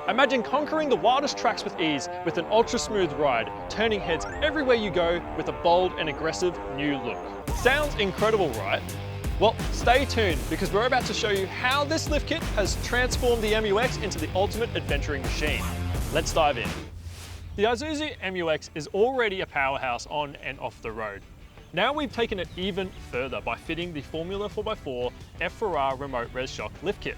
Imagine conquering the wildest tracks with ease with an ultra smooth ride, turning heads everywhere you go with a bold and aggressive new look. Sounds incredible, right? Well, stay tuned because we're about to show you how this lift kit has transformed the MU-X into the ultimate adventuring machine. Let's dive in. The Isuzu MU-X is already a powerhouse on and off the road. Now we've taken it even further by fitting the Formula 4x4 F4R Remote Res shock lift kit.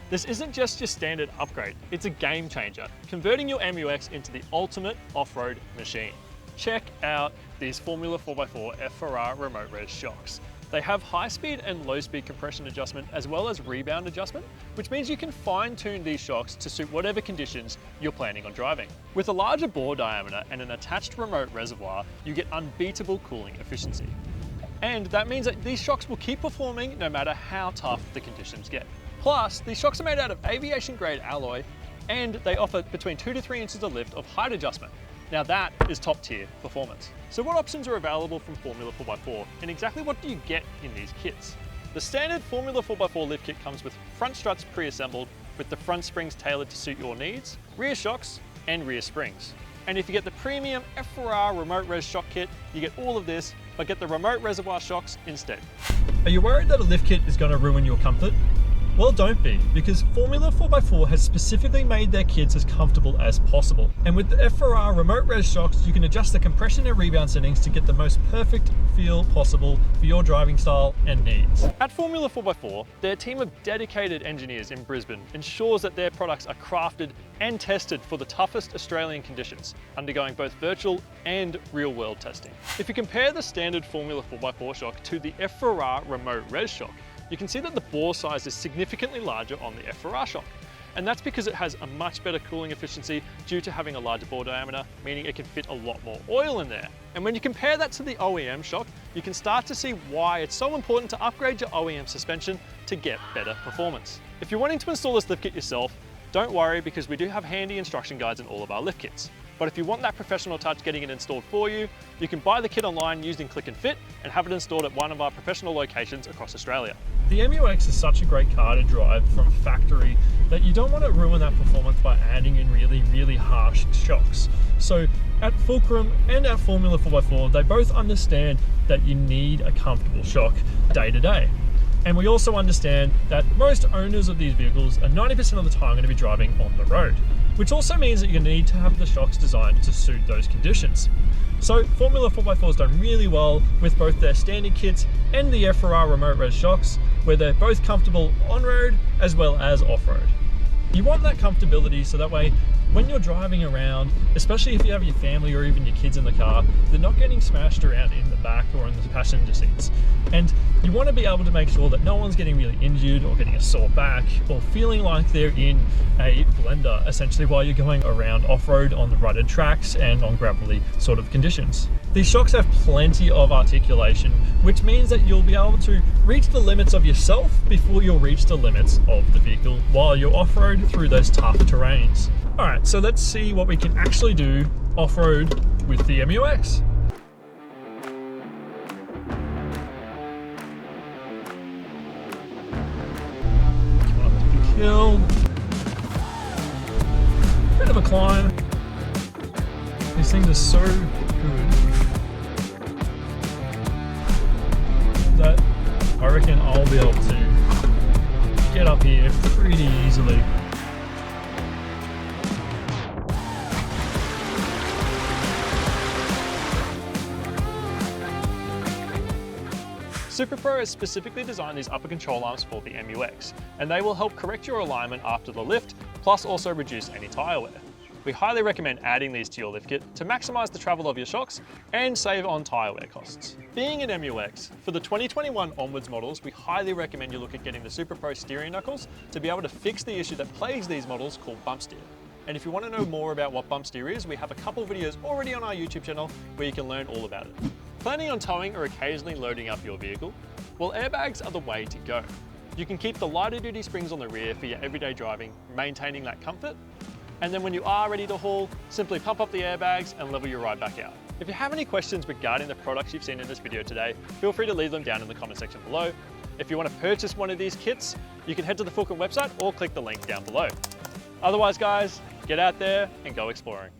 This isn't just your standard upgrade, it's a game changer, converting your MU-X into the ultimate off-road machine. Check out these Formula 4x4 F4R Remote Res shocks. They have high-speed and low-speed compression adjustment as well as rebound adjustment, which means you can fine-tune these shocks to suit whatever conditions you're planning on driving. With a larger bore diameter and an attached remote reservoir, you get unbeatable cooling efficiency. And that means that these shocks will keep performing no matter how tough the conditions get. Plus, these shocks are made out of aviation-grade alloy, and they offer between 2 to 3 inches of lift of height adjustment. Now that is top-tier performance. So what options are available from Formula 4x4, and exactly what do you get in these kits? The standard Formula 4x4 lift kit comes with front struts pre-assembled with the front springs tailored to suit your needs, rear shocks, and rear springs. And if you get the premium F4R Remote Res shock kit, you get all of this, but get the remote reservoir shocks instead. Are you worried that a lift kit is going to ruin your comfort? Well, don't be, because Formula 4x4 has specifically made their kits as comfortable as possible. And with the F4R Remote Res shocks, you can adjust the compression and rebound settings to get the most perfect feel possible for your driving style and needs. At Formula 4x4, their team of dedicated engineers in Brisbane ensures that their products are crafted and tested for the toughest Australian conditions, undergoing both virtual and real-world testing. If you compare the standard Formula 4x4 shock to the F4R Remote Res shock, you can see that the bore size is significantly larger on the F4R shock. And that's because it has a much better cooling efficiency due to having a larger bore diameter, meaning it can fit a lot more oil in there. And when you compare that to the OEM shock, you can start to see why it's so important to upgrade your OEM suspension to get better performance. If you're wanting to install this lift kit yourself, don't worry because we do have handy instruction guides in all of our lift kits. But if you want that professional touch getting it installed for you, you can buy the kit online using Click and Fit and have it installed at one of our professional locations across Australia. The MU-X is such a great car to drive from factory that you don't want to ruin that performance by adding in really harsh shocks. So at Fulcrum and at Formula 4x4, they both understand that you need a comfortable shock day to day. And we also understand that most owners of these vehicles are 90% of the time going to be driving on the road, which also means that you're going to need to have the shocks designed to suit those conditions. So Formula 4x4 has done really well with both their standard kits and the F4R Remote Res shocks, where they're both comfortable on-road as well as off-road. You want that comfortability so that way when you're driving around, especially if you have your family or even your kids in the car, they're not getting smashed around in the back or in the passenger seats. And you want to be able to make sure that no one's getting really injured or getting a sore back or feeling like they're in a blender essentially while you're going around off-road on the rutted tracks and on gravelly sort of conditions. These shocks have plenty of articulation, which means that you'll be able to reach the limits of yourself before you'll reach the limits of the vehicle while you're off-road through those tough terrains. Alright, so let's see what we can actually do off-road with the MU-X. Come up the big hill. Bit of a climb. These things are so good that I reckon I'll be able to get up here pretty easily. SuperPro has specifically designed these upper control arms for the MU-X, and they will help correct your alignment after the lift, plus also reduce any tyre wear. We highly recommend adding these to your lift kit to maximise the travel of your shocks and save on tyre wear costs. Being an MU-X, for the 2021 onwards models, we highly recommend you look at getting the SuperPro steering knuckles to be able to fix the issue that plagues these models called bump steer. And if you want to know more about what bump steer is, we have a couple videos already on our YouTube channel where you can learn all about it. Planning on towing or occasionally loading up your vehicle? Well, airbags are the way to go. You can keep the lighter duty springs on the rear for your everyday driving, maintaining that comfort. And then when you are ready to haul, simply pump up the airbags and level your ride back out. If you have any questions regarding the products you've seen in this video today, feel free to leave them down in the comment section below. If you want to purchase one of these kits, you can head to the Fulcrum website or click the link down below. Otherwise guys, get out there and go exploring.